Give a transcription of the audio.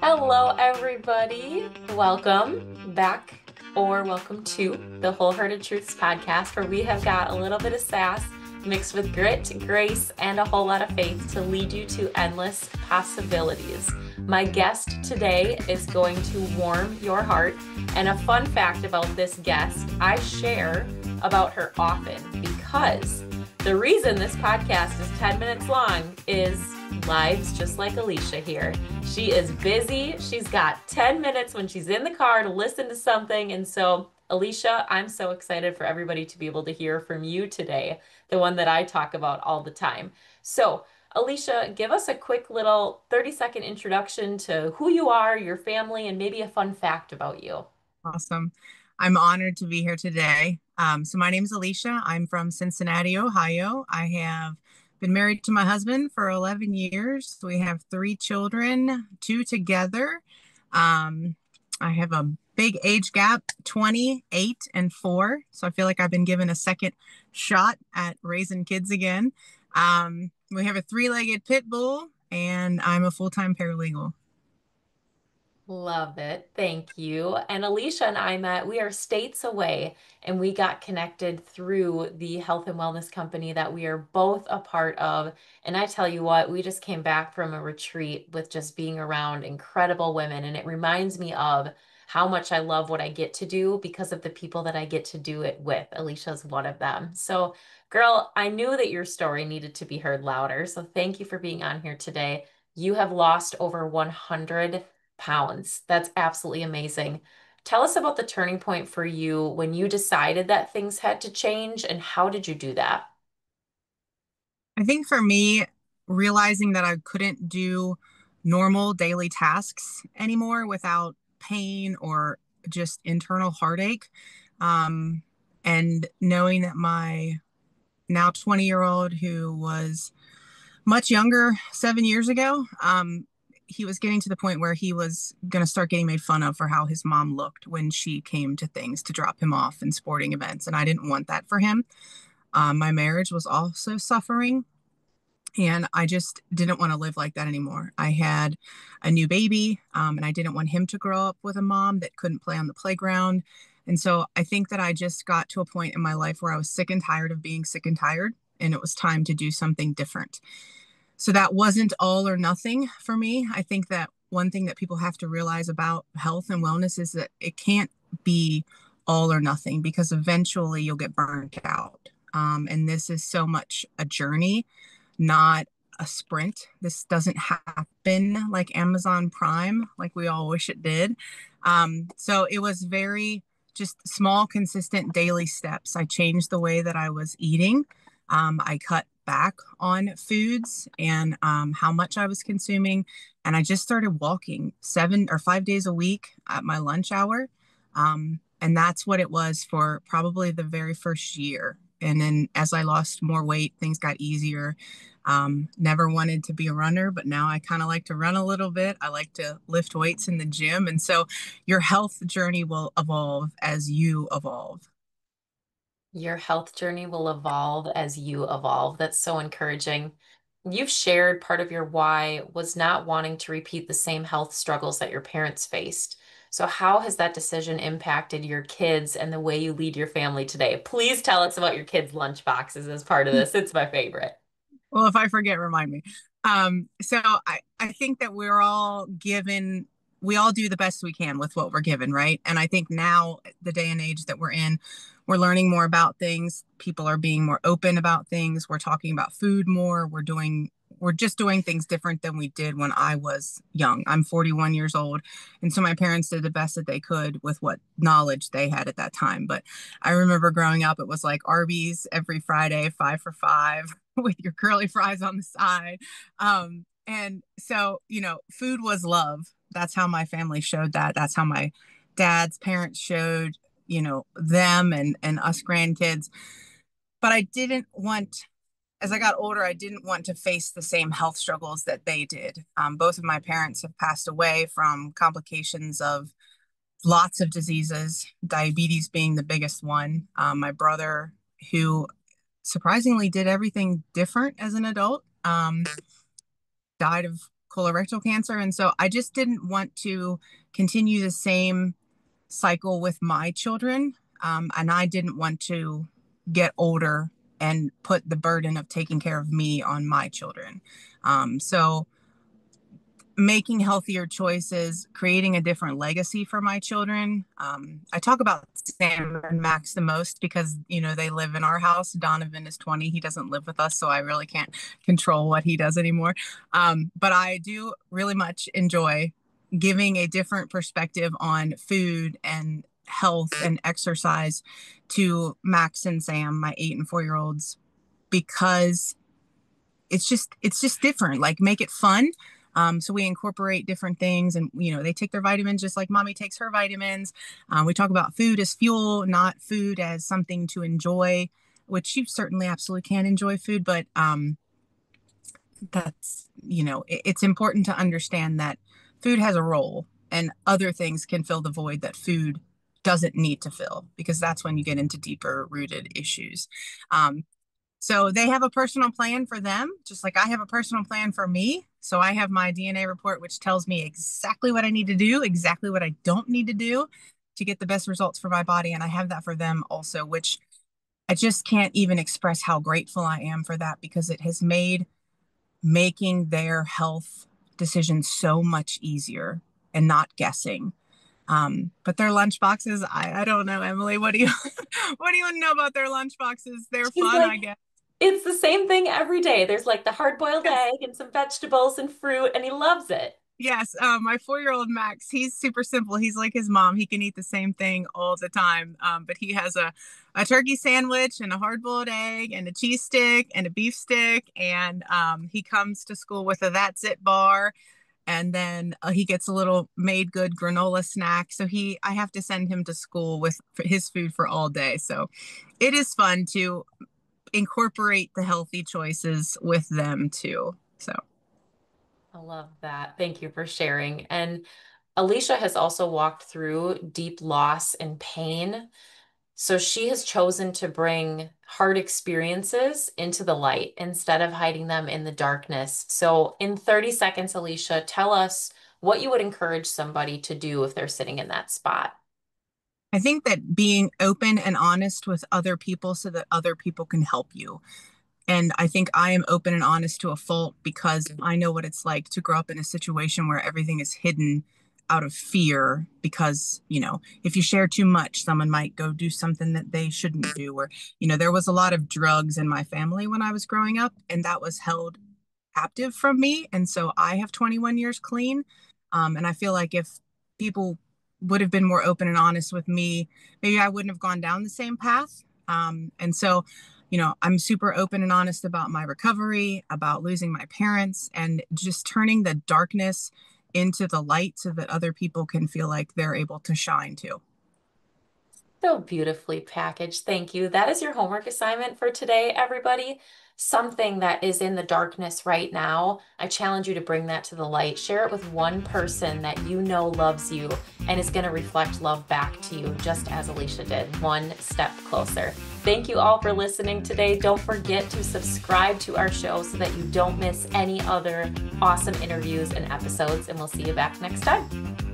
Hello, everybody. Welcome back or welcome to the Wholehearted Truths podcast, where we have got a little bit of sass mixed with grit, grace, and a whole lot of faith to lead you to endless possibilities. My guest today is going to warm your heart. And a fun fact about this guest, I share about her often because the reason this podcast is 10 minutes long is lives just like Alicia here. She is busy. She's got 10 minutes when she's in the car to listen to something. And so, Alicia, I'm so excited for everybody to be able to hear from you today, the one that I talk about all the time. So, Alicia, give us a quick little 30-second introduction to who you are, your family, and maybe a fun fact about you. Awesome. I'm honored to be here today. So my name is Alicia. I'm from Cincinnati, Ohio. I have been married to my husband for 11 years. We have three children, two together. I have a big age gap, 28 and 4. So I feel like I've been given a second shot at raising kids again. We have a three-legged pit bull, and I'm a full-time paralegal. Love it. Thank you. And Alicia and I met, we are states away, and we got connected through the health and wellness company that we are both a part of. And I tell you what, we just came back from a retreat with just being around incredible women. And it reminds me of how much I love what I get to do because of the people that I get to do it with. Alicia's one of them. So, girl, I knew that your story needed to be heard louder. So thank you for being on here today. You have lost over 100 pounds. That's absolutely amazing. Tell us about the turning point for you when you decided that things had to change, and how did you do that? I think for me, realizing that I couldn't do normal daily tasks anymore without pain or just internal heartache. Um, and knowing that my now 20-year-old, who was much younger 7 years ago, he was getting to the point where he was going to start getting made fun of for how his mom looked when she came to things to drop him off in sporting events. And I didn't want that for him. My marriage was also suffering. And I just didn't want to live like that anymore. I had a new baby, and I didn't want him to grow up with a mom that couldn't play on the playground. And so I think that I just got to a point in my life where I was sick and tired of being sick and tired, and it was time to do something different. So that wasn't all or nothing for me. I think that one thing that people have to realize about health and wellness is that it can't be all or nothing, because eventually you'll get burnt out. And this is so much a journey, not a sprint. This doesn't happen like Amazon Prime, like we all wish it did. So it was very just small, consistent daily steps. I changed the way that I was eating. I cut back on foods and how much I was consuming. And I just started walking 7 or 5 days a week at my lunch hour. And that's what it was for probably the very first year. And then as I lost more weight, things got easier. Never wanted to be a runner, but now I kind of like to run a little bit. I like to lift weights in the gym. And so your health journey will evolve as you evolve. Your health journey will evolve as you evolve. That's so encouraging. You've shared part of your why was not wanting to repeat the same health struggles that your parents faced. So, how has that decision impacted your kids and the way you lead your family today? Please tell us about your kids' lunch boxes as part of this. It's my favorite. Well, if I forget, remind me. So I think that we all do the best we can with what we're given, right? And I think now, the day and age that we're in, we're learning more about things. People are being more open about things. We're talking about food more. We're just doing things different than we did when I was young. I'm 41 years old. And so my parents did the best that they could with what knowledge they had at that time. But I remember growing up, it was like Arby's every Friday, 5 for $5 with your curly fries on the side. And so, food was love. That's how my family showed that. That's how my dad's parents showed, them and us grandkids. But I didn't want, as I got older, I didn't want to face the same health struggles that they did. Both of my parents have passed away from complications of lots of diseases, diabetes being the biggest one. My brother, who surprisingly did everything different as an adult, died of colorectal cancer. And so I just didn't want to continue the same cycle with my children. And I didn't want to get older and put the burden of taking care of me on my children. So making healthier choices, creating a different legacy for my children. I talk about Sam and Max the most because, they live in our house. Donovan is 20. He doesn't live with us, so I really can't control what he does anymore. But I do really much enjoy giving a different perspective on food and health and exercise to Max and Sam, my 8 and 4 year olds, because it's just different. Like, make it fun. So we incorporate different things, and they take their vitamins just like mommy takes her vitamins. We talk about food as fuel, not food as something to enjoy, which you certainly absolutely can enjoy food, but it's important to understand that food has a role and other things can fill the void that food doesn't need to fill, because that's when you get into deeper rooted issues. So they have a personal plan for them, just like I have a personal plan for me. So I have my DNA report, which tells me exactly what I need to do, exactly what I don't need to do to get the best results for my body. And I have that for them also, which I just can't even express how grateful I am for that, because it has made making their health decisions so much easier and not guessing. But their lunch boxes, I don't know, Emily, what do you what do you want to know about their lunch boxes? They're She's fun, like, I guess. it's the same thing every day. There's like the hard-boiled Yes. egg and some vegetables and fruit, and he loves it. Yes, my 4 year old Max, he's super simple. He's like his mom. He can eat the same thing all the time. But he has a turkey sandwich and a hard boiled egg and a cheese stick and a beef stick. And he comes to school with a That's It bar. And then he gets a little made good granola snack. So I have to send him to school with his food for all day. So it is fun to incorporate the healthy choices with them too. So. I love that. Thank you for sharing. And Alicia has also walked through deep loss and pain. So she has chosen to bring hard experiences into the light instead of hiding them in the darkness. So, in 30 seconds, Alicia, tell us what you would encourage somebody to do if they're sitting in that spot. I think that being open and honest with other people so that other people can help you. And I think I am open and honest to a fault, because I know what it's like to grow up in a situation where everything is hidden out of fear. Because, if you share too much, someone might go do something that they shouldn't do. Or, there was a lot of drugs in my family when I was growing up, and that was held captive from me. And so I have 21 years clean. And I feel like if people would have been more open and honest with me, maybe I wouldn't have gone down the same path. And so, I'm super open and honest about my recovery, about losing my parents, and just turning the darkness into the light so that other people can feel like they're able to shine too. So beautifully packaged. Thank you. That is your homework assignment for today, everybody. Something that is in the darkness right now. I challenge you to bring that to the light. Share it with one person that you know loves you and is going to reflect love back to you, just as Alicia did, one step closer. Thank you all for listening today. Don't forget to subscribe to our show so that you don't miss any other awesome interviews and episodes, and we'll see you back next time.